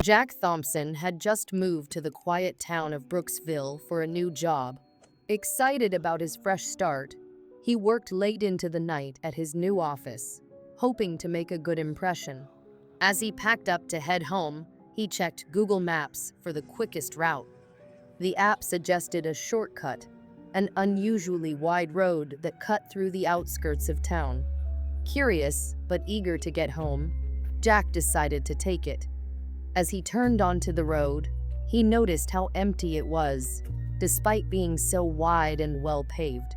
Jack Thompson had just moved to the quiet town of Brooksville for a new job. Excited about his fresh start, he worked late into the night at his new office, hoping to make a good impression. As he packed up to head home, he checked Google Maps for the quickest route. The app suggested a shortcut, an unusually wide road that cut through the outskirts of town. Curious, but eager to get home, Jack decided to take it. As he turned onto the road, he noticed how empty it was, despite being so wide and well paved.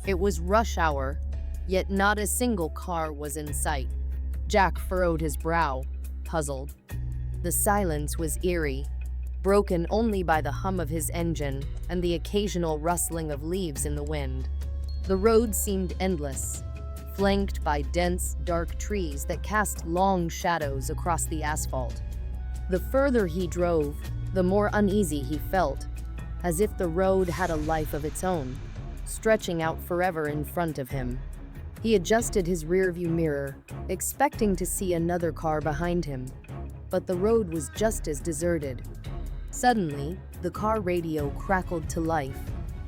It was rush hour, yet not a single car was in sight. Jack furrowed his brow, puzzled. The silence was eerie, broken only by the hum of his engine and the occasional rustling of leaves in the wind. The road seemed endless, flanked by dense, dark trees that cast long shadows across the asphalt. The further he drove, the more uneasy he felt, as if the road had a life of its own, stretching out forever in front of him. He adjusted his rearview mirror, expecting to see another car behind him, but the road was just as deserted. Suddenly, the car radio crackled to life,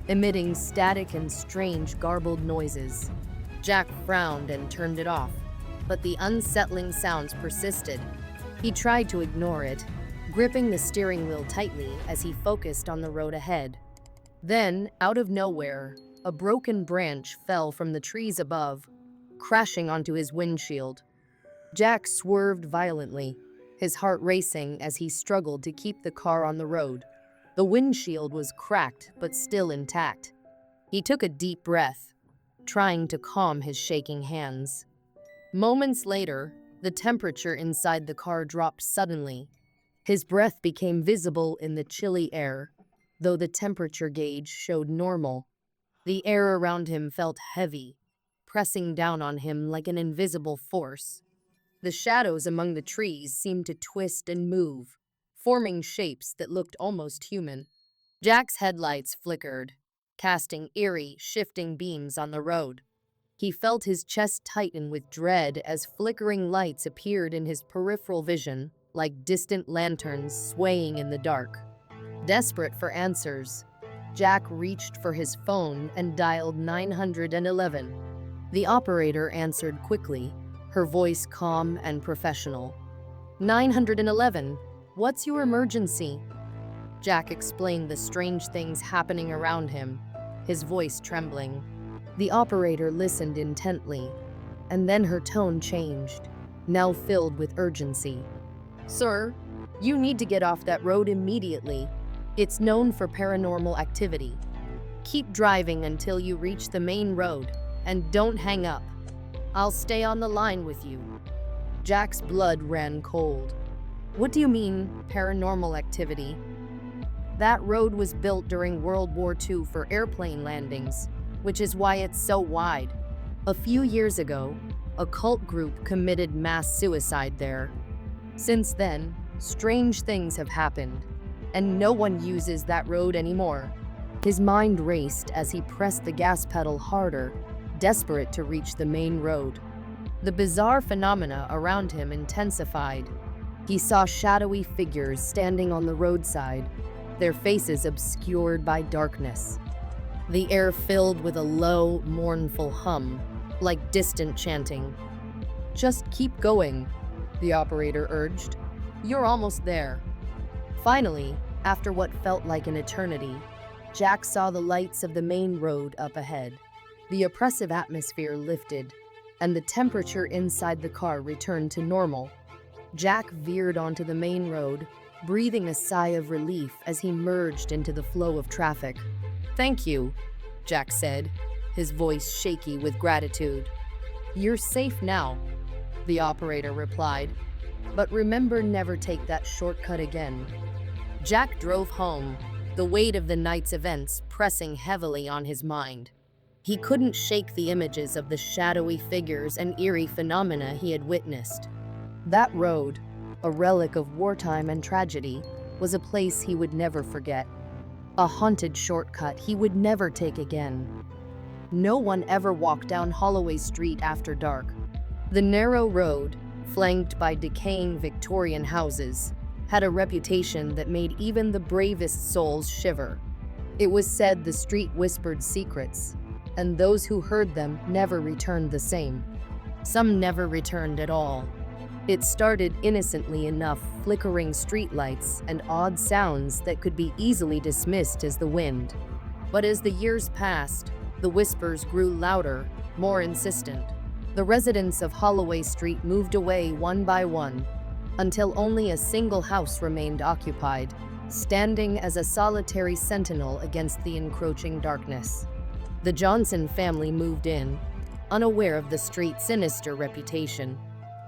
emitting static and strange garbled noises. Jack frowned and turned it off, but the unsettling sounds persisted. He tried to ignore it, gripping the steering wheel tightly as he focused on the road ahead. Then, out of nowhere, a broken branch fell from the trees above, crashing onto his windshield. Jack swerved violently, his heart racing as he struggled to keep the car on the road. The windshield was cracked but still intact. He took a deep breath, trying to calm his shaking hands. Moments later, the temperature inside the car dropped suddenly. His breath became visible in the chilly air, though the temperature gauge showed normal. The air around him felt heavy, pressing down on him like an invisible force. The shadows among the trees seemed to twist and move, forming shapes that looked almost human. Jack's headlights flickered, casting eerie, shifting beams on the road. He felt his chest tighten with dread as flickering lights appeared in his peripheral vision, like distant lanterns swaying in the dark. Desperate for answers, Jack reached for his phone and dialed 911. The operator answered quickly, her voice calm and professional. 911, what's your emergency? Jack explained the strange things happening around him, his voice trembling. The operator listened intently, and then her tone changed, now filled with urgency. Sir, you need to get off that road immediately. It's known for paranormal activity. Keep driving until you reach the main road, and don't hang up. I'll stay on the line with you. Jack's blood ran cold. What do you mean, paranormal activity? That road was built during World War II for airplane landings, which is why it's so wide. A few years ago, a cult group committed mass suicide there. Since then, strange things have happened, and no one uses that road anymore. His mind raced as he pressed the gas pedal harder, desperate to reach the main road. The bizarre phenomena around him intensified. He saw shadowy figures standing on the roadside, their faces obscured by darkness. The air filled with a low, mournful hum, like distant chanting. Just keep going, the operator urged. You're almost there. Finally, after what felt like an eternity, Jack saw the lights of the main road up ahead. The oppressive atmosphere lifted, and the temperature inside the car returned to normal. Jack veered onto the main road, breathing a sigh of relief as he merged into the flow of traffic. Thank you, Jack said, his voice shaky with gratitude. You're safe now, the operator replied, but remember never take that shortcut again. Jack drove home, the weight of the night's events pressing heavily on his mind. He couldn't shake the images of the shadowy figures and eerie phenomena he had witnessed. That road, a relic of wartime and tragedy, was a place he would never forget. A haunted shortcut he would never take again. No one ever walked down Holloway Street after dark. The narrow road, flanked by decaying Victorian houses, had a reputation that made even the bravest souls shiver. It was said the street whispered secrets, and those who heard them never returned the same. Some never returned at all. It started innocently enough, flickering streetlights and odd sounds that could be easily dismissed as the wind. But as the years passed, the whispers grew louder, more insistent. The residents of Holloway Street moved away one by one, until only a single house remained occupied, standing as a solitary sentinel against the encroaching darkness. The Johnson family moved in, unaware of the street's sinister reputation.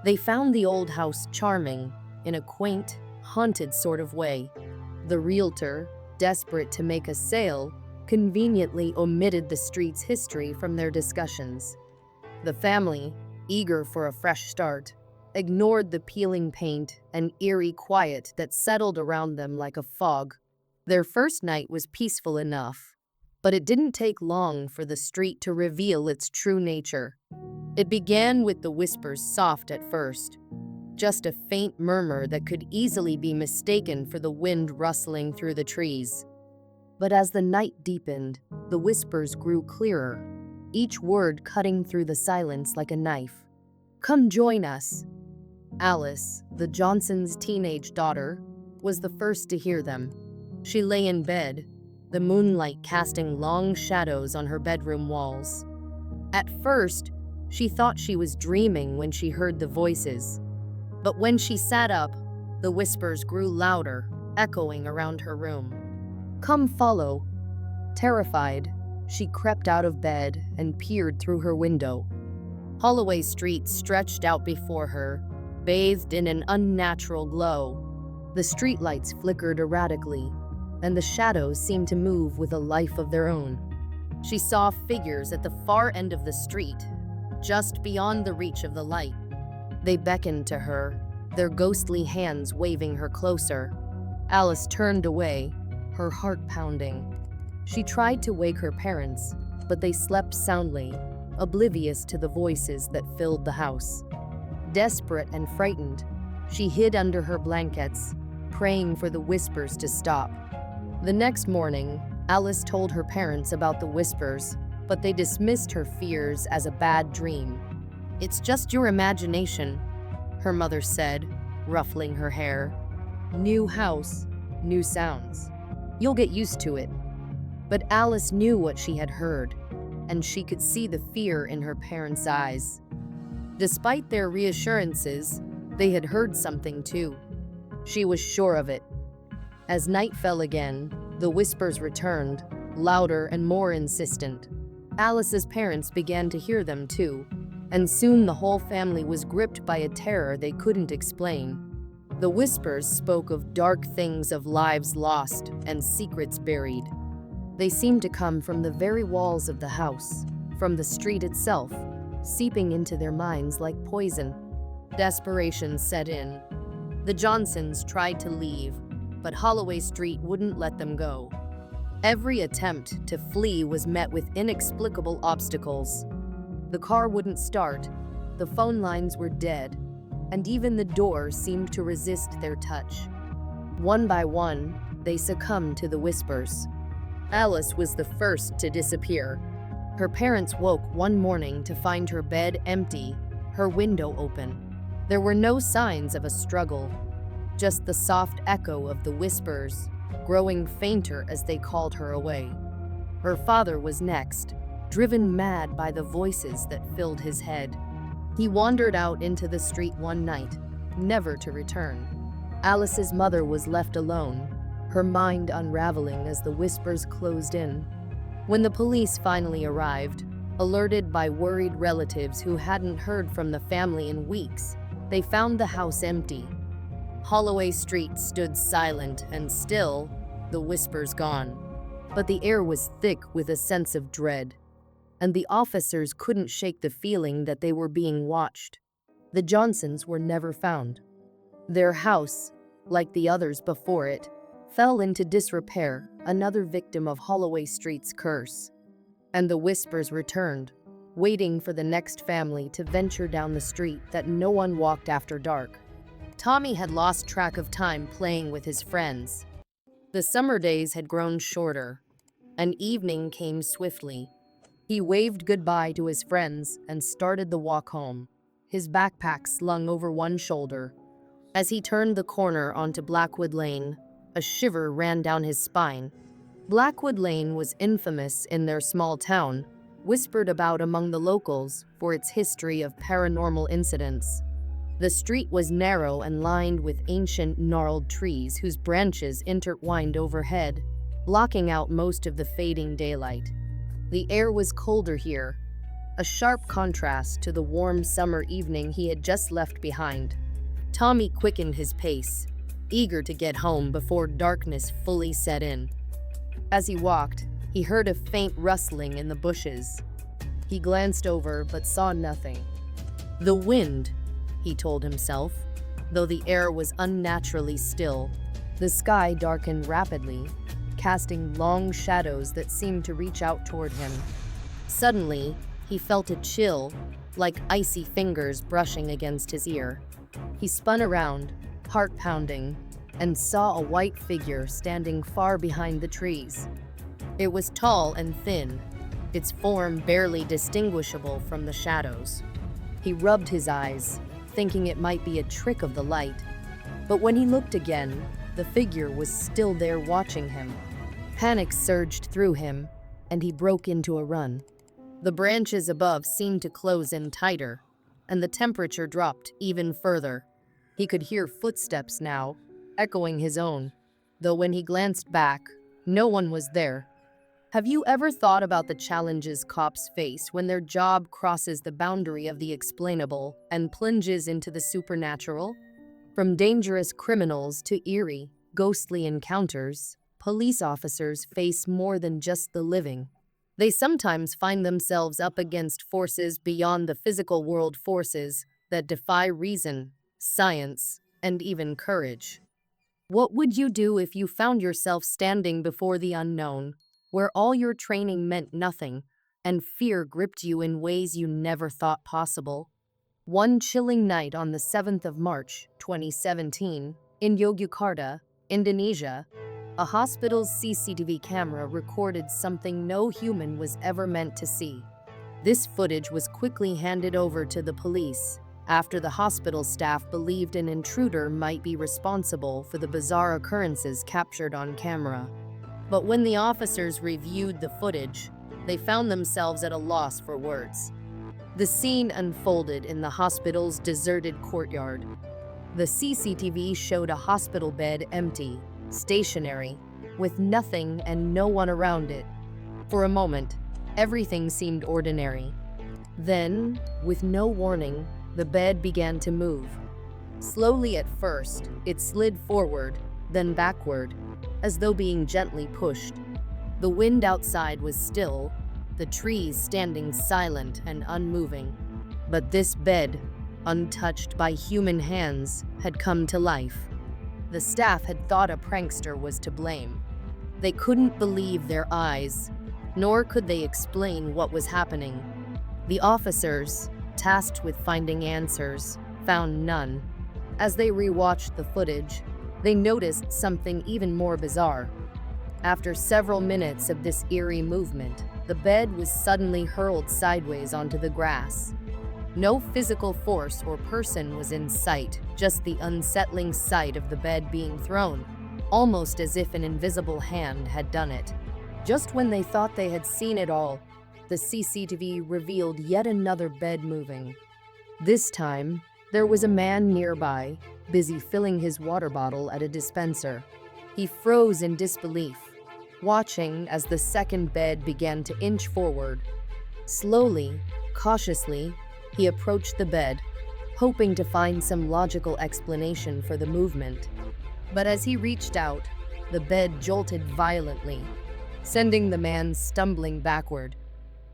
They found the old house charming, in a quaint, haunted sort of way. The realtor, desperate to make a sale, conveniently omitted the street's history from their discussions. The family, eager for a fresh start, ignored the peeling paint and eerie quiet that settled around them like a fog. Their first night was peaceful enough, but it didn't take long for the street to reveal its true nature. It began with the whispers, soft at first, just a faint murmur that could easily be mistaken for the wind rustling through the trees. But as the night deepened, the whispers grew clearer, each word cutting through the silence like a knife. "Come join us." Alice, the Johnsons' teenage daughter, was the first to hear them. She lay in bed, the moonlight casting long shadows on her bedroom walls. At first, she thought she was dreaming when she heard the voices. But when she sat up, the whispers grew louder, echoing around her room. "Come follow." Terrified, she crept out of bed and peered through her window. Holloway Street stretched out before her, bathed in an unnatural glow. The streetlights flickered erratically, and the shadows seemed to move with a life of their own. She saw figures at the far end of the street, just beyond the reach of the light. They beckoned to her, their ghostly hands waving her closer. Alice turned away, her heart pounding. She tried to wake her parents, but they slept soundly, oblivious to the voices that filled the house. Desperate and frightened, she hid under her blankets, praying for the whispers to stop. The next morning, Alice told her parents about the whispers, but they dismissed her fears as a bad dream. "It's just your imagination," her mother said, ruffling her hair. "New house, new sounds. You'll get used to it." But Alice knew what she had heard, and she could see the fear in her parents' eyes. Despite their reassurances, they had heard something too. She was sure of it. As night fell again, the whispers returned, louder and more insistent. Alice's parents began to hear them too, and soon the whole family was gripped by a terror they couldn't explain. The whispers spoke of dark things, of lives lost and secrets buried. They seemed to come from the very walls of the house, from the street itself, seeping into their minds like poison. Desperation set in. The Johnsons tried to leave, but Holloway Street wouldn't let them go. Every attempt to flee was met with inexplicable obstacles. The car wouldn't start, the phone lines were dead, and even the door seemed to resist their touch. One by one, they succumbed to the whispers. Alice was the first to disappear. Her parents woke one morning to find her bed empty, her window open. There were no signs of a struggle, just the soft echo of the whispers, growing fainter as they called her away. Her father was next, driven mad by the voices that filled his head. He wandered out into the street one night, never to return. Alice's mother was left alone, her mind unraveling as the whispers closed in. When the police finally arrived, alerted by worried relatives who hadn't heard from the family in weeks, they found the house empty. Holloway Street stood silent and still, the whispers gone. But the air was thick with a sense of dread, and the officers couldn't shake the feeling that they were being watched. The Johnsons were never found. Their house, like the others before it, fell into disrepair, another victim of Holloway Street's curse. And the whispers returned, waiting for the next family to venture down the street that no one walked after dark. Tommy had lost track of time playing with his friends. The summer days had grown shorter, and evening came swiftly. He waved goodbye to his friends and started the walk home, his backpack slung over one shoulder. As he turned the corner onto Blackwood Lane, a shiver ran down his spine. Blackwood Lane was infamous in their small town, whispered about among the locals for its history of paranormal incidents. The street was narrow and lined with ancient, gnarled trees whose branches intertwined overhead, blocking out most of the fading daylight. The air was colder here, a sharp contrast to the warm summer evening he had just left behind. Tommy quickened his pace, eager to get home before darkness fully set in. As he walked, he heard a faint rustling in the bushes. He glanced over but saw nothing. The wind, he told himself, though the air was unnaturally still. The sky darkened rapidly, casting long shadows that seemed to reach out toward him. Suddenly, he felt a chill, like icy fingers brushing against his ear. He spun around, heart pounding, and saw a white figure standing far behind the trees. It was tall and thin, its form barely distinguishable from the shadows. He rubbed his eyes, thinking it might be a trick of the light. But when he looked again, the figure was still there watching him. Panic surged through him, and he broke into a run. The branches above seemed to close in tighter, and the temperature dropped even further. He could hear footsteps now, echoing his own, though when he glanced back, no one was there. Have you ever thought about the challenges cops face when their job crosses the boundary of the explainable and plunges into the supernatural? From dangerous criminals to eerie, ghostly encounters, police officers face more than just the living. They sometimes find themselves up against forces beyond the physical world, forces that defy reason, science, and even courage. What would you do if you found yourself standing before the unknown, where all your training meant nothing, and fear gripped you in ways you never thought possible? One chilling night on the 7th of March, 2017, in Yogyakarta, Indonesia, a hospital's CCTV camera recorded something no human was ever meant to see. This footage was quickly handed over to the police after the hospital staff believed an intruder might be responsible for the bizarre occurrences captured on camera. But when the officers reviewed the footage, they found themselves at a loss for words. The scene unfolded in the hospital's deserted courtyard. The CCTV showed a hospital bed empty, stationary, with nothing and no one around it. For a moment, everything seemed ordinary. Then, with no warning, the bed began to move. Slowly at first, it slid forward, then backward, as though being gently pushed. The wind outside was still, the trees standing silent and unmoving. But this bed, untouched by human hands, had come to life. The staff had thought a prankster was to blame. They couldn't believe their eyes, nor could they explain what was happening. The officers, tasked with finding answers, found none. As they rewatched the footage, they noticed something even more bizarre. After several minutes of this eerie movement, the bed was suddenly hurled sideways onto the grass. No physical force or person was in sight, just the unsettling sight of the bed being thrown, almost as if an invisible hand had done it. Just when they thought they had seen it all, the CCTV revealed yet another bed moving. This time, there was a man nearby, busy filling his water bottle at a dispenser. He froze in disbelief, watching as the second bed began to inch forward. Slowly, cautiously, he approached the bed, hoping to find some logical explanation for the movement. But as he reached out, the bed jolted violently, sending the man stumbling backward.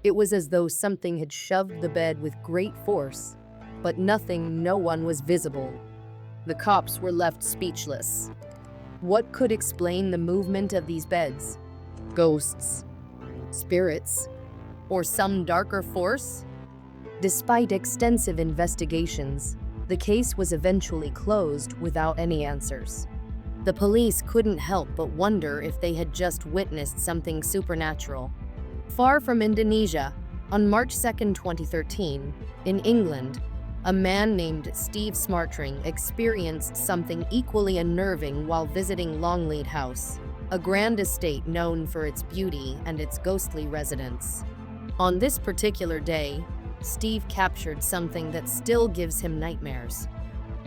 It was as though something had shoved the bed with great force, but no one was visible. The cops were left speechless. What could explain the movement of these beds? Ghosts? Spirits? Or some darker force? Despite extensive investigations, The case was eventually closed without any answers. The police couldn't help but wonder if they had just witnessed something supernatural. Far from Indonesia, on March 2, 2013, in England, a man named Steve Smartring experienced something equally unnerving while visiting Longleat House, a grand estate known for its beauty and its ghostly residents. On this particular day, Steve captured something that still gives him nightmares.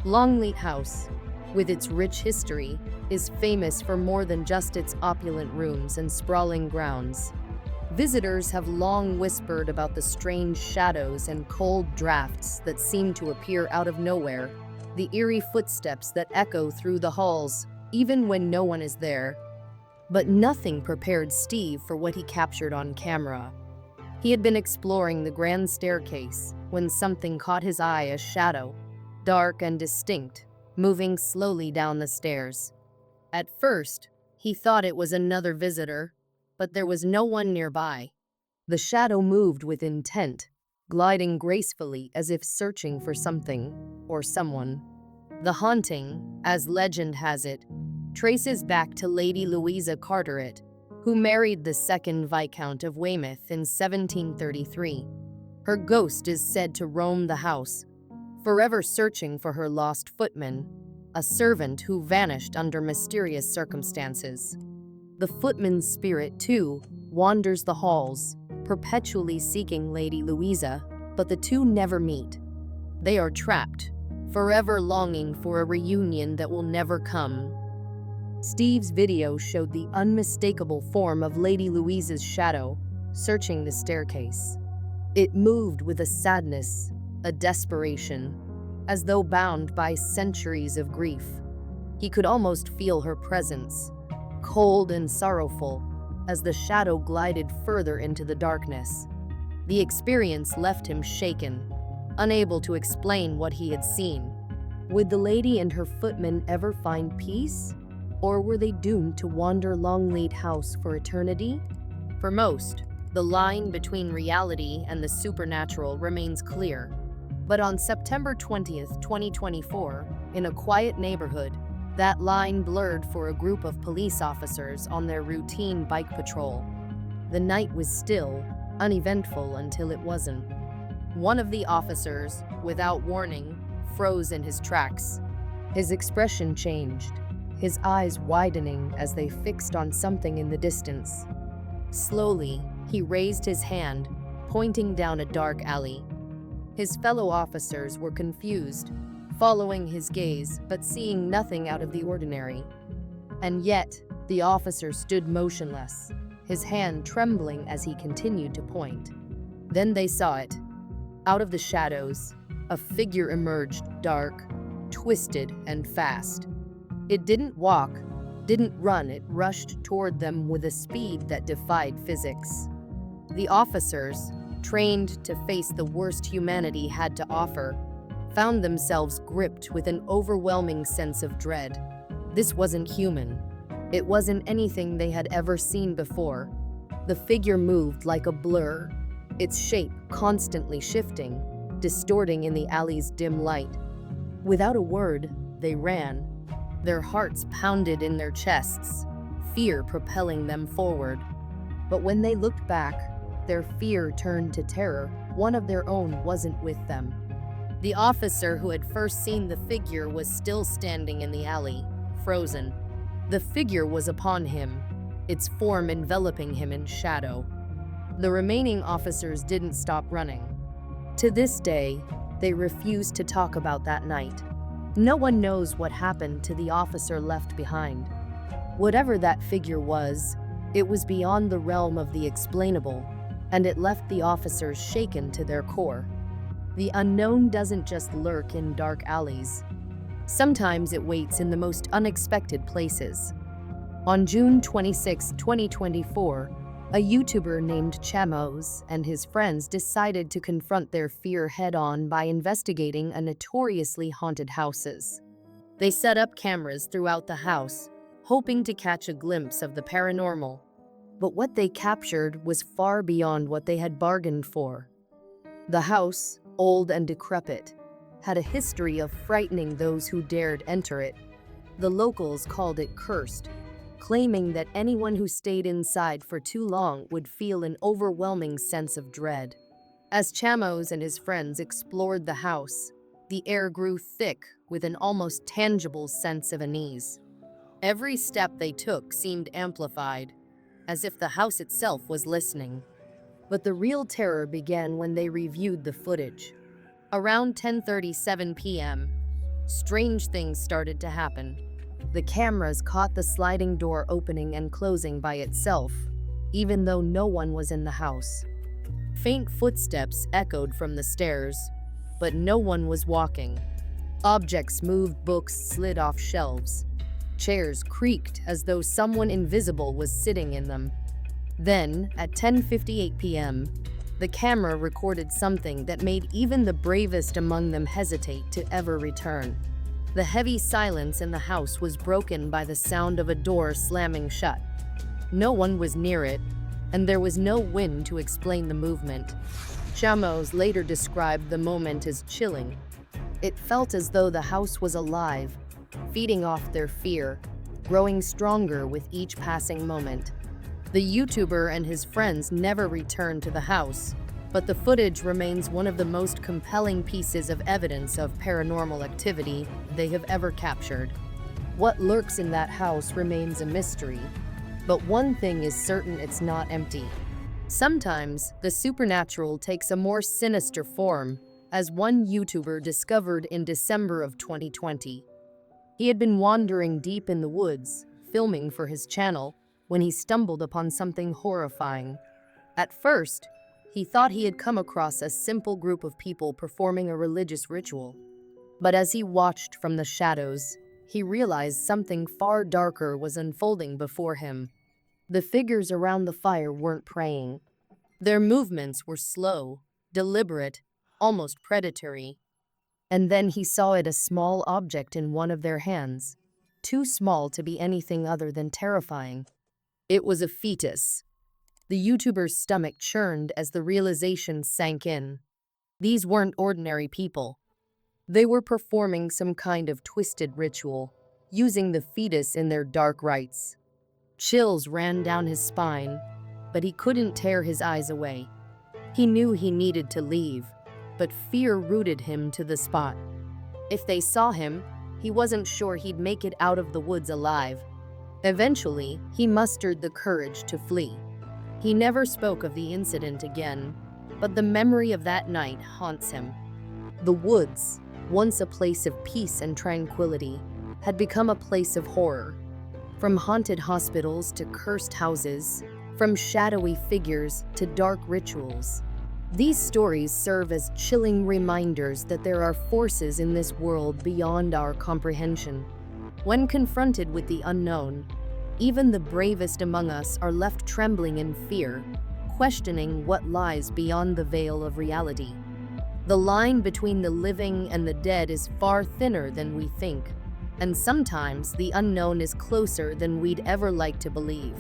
Longleat House, with its rich history, is famous for more than just its opulent rooms and sprawling grounds. Visitors have long whispered about the strange shadows and cold drafts that seem to appear out of nowhere, the eerie footsteps that echo through the halls, even when no one is there. But nothing prepared Steve for what he captured on camera. He had been exploring the grand staircase when something caught his eye, a shadow, dark and distinct, moving slowly down the stairs. At first, he thought it was another visitor, but there was no one nearby. The shadow moved with intent, gliding gracefully as if searching for something or someone. The haunting, as legend has it, traces back to Lady Louisa Carteret, who married the second Viscount of Weymouth in 1733. Her ghost is said to roam the house, forever searching for her lost footman, a servant who vanished under mysterious circumstances. The footman's spirit, too, wanders the halls, perpetually seeking Lady Louisa, but the two never meet. They are trapped, forever longing for a reunion that will never come. Steve's video showed the unmistakable form of Lady Louisa's shadow, searching the staircase. It moved with a sadness, a desperation, as though bound by centuries of grief. He could almost feel her presence, cold and sorrowful, as the shadow glided further into the darkness. The experience left him shaken, unable to explain what he had seen. Would the lady and her footman ever find peace? Or were they doomed to wander Longleat House for eternity? For most, the line between reality and the supernatural remains clear. But on September 20th, 2024, in a quiet neighborhood, that line blurred for a group of police officers on their routine bike patrol. The night was still, uneventful until it wasn't. One of the officers, without warning, froze in his tracks. His expression changed, his eyes widening as they fixed on something in the distance. Slowly, he raised his hand, pointing down a dark alley. His fellow officers were confused, following his gaze but seeing nothing out of the ordinary. And yet, the officer stood motionless, his hand trembling as he continued to point. Then they saw it. Out of the shadows, a figure emerged, dark, twisted, and fast. It didn't walk, didn't run, it rushed toward them with a speed that defied physics. The officers, trained to face the worst humanity had to offer, found themselves gripped with an overwhelming sense of dread. This wasn't human. It wasn't anything they had ever seen before. The figure moved like a blur, its shape constantly shifting, distorting in the alley's dim light. Without a word, they ran. Their hearts pounded in their chests, fear propelling them forward. But when they looked back, their fear turned to terror. One of their own wasn't with them. The officer who had first seen the figure was still standing in the alley, frozen. The figure was upon him, its form enveloping him in shadow. The remaining officers didn't stop running. To this day, they refuse to talk about that night. No one knows what happened to the officer left behind. Whatever that figure was, it was beyond the realm of the explainable, and it left the officers shaken to their core. The unknown doesn't just lurk in dark alleys. Sometimes it waits in the most unexpected places. On June 26, 2024, a YouTuber named Chamos and his friends decided to confront their fear head-on by investigating a notoriously haunted houses. They set up cameras throughout the house, hoping to catch a glimpse of the paranormal. But what they captured was far beyond what they had bargained for. The house, old and decrepit, had a history of frightening those who dared enter it. The locals called it cursed, claiming that anyone who stayed inside for too long would feel an overwhelming sense of dread. As Chamos and his friends explored the house, the air grew thick with an almost tangible sense of unease. Every step they took seemed amplified, as if the house itself was listening. But the real terror began when they reviewed the footage. Around 10:37 p.m., strange things started to happen. The cameras caught the sliding door opening and closing by itself, even though no one was in the house. Faint footsteps echoed from the stairs, but no one was walking. Objects moved, books slid off shelves. Chairs creaked as though someone invisible was sitting in them. Then, at 10:58 p.m., the camera recorded something that made even the bravest among them hesitate to ever return. The heavy silence in the house was broken by the sound of a door slamming shut. No one was near it, and there was no wind to explain the movement. Chamos later described the moment as chilling. It felt as though the house was alive, feeding off their fear, growing stronger with each passing moment. The YouTuber and his friends never returned to the house, but the footage remains one of the most compelling pieces of evidence of paranormal activity they have ever captured. What lurks in that house remains a mystery, but one thing is certain: it's not empty. Sometimes, the supernatural takes a more sinister form, as one YouTuber discovered in December of 2020. He had been wandering deep in the woods, filming for his channel, when he stumbled upon something horrifying. At first, he thought he had come across a simple group of people performing a religious ritual. But as he watched from the shadows, he realized something far darker was unfolding before him. The figures around the fire weren't praying. Their movements were slow, deliberate, almost predatory. And then he saw a small object in one of their hands, too small to be anything other than terrifying. It was a fetus. The YouTuber's stomach churned as the realization sank in. These weren't ordinary people. They were performing some kind of twisted ritual, using the fetus in their dark rites. Chills ran down his spine, but he couldn't tear his eyes away. He knew he needed to leave, but fear rooted him to the spot. If they saw him, he wasn't sure he'd make it out of the woods alive. Eventually, he mustered the courage to flee. He never spoke of the incident again, but the memory of that night haunts him. The woods, once a place of peace and tranquility, had become a place of horror. From haunted hospitals to cursed houses, from shadowy figures to dark rituals. These stories serve as chilling reminders that there are forces in this world beyond our comprehension. When confronted with the unknown, even the bravest among us are left trembling in fear, questioning what lies beyond the veil of reality. The line between the living and the dead is far thinner than we think, and sometimes the unknown is closer than we'd ever like to believe.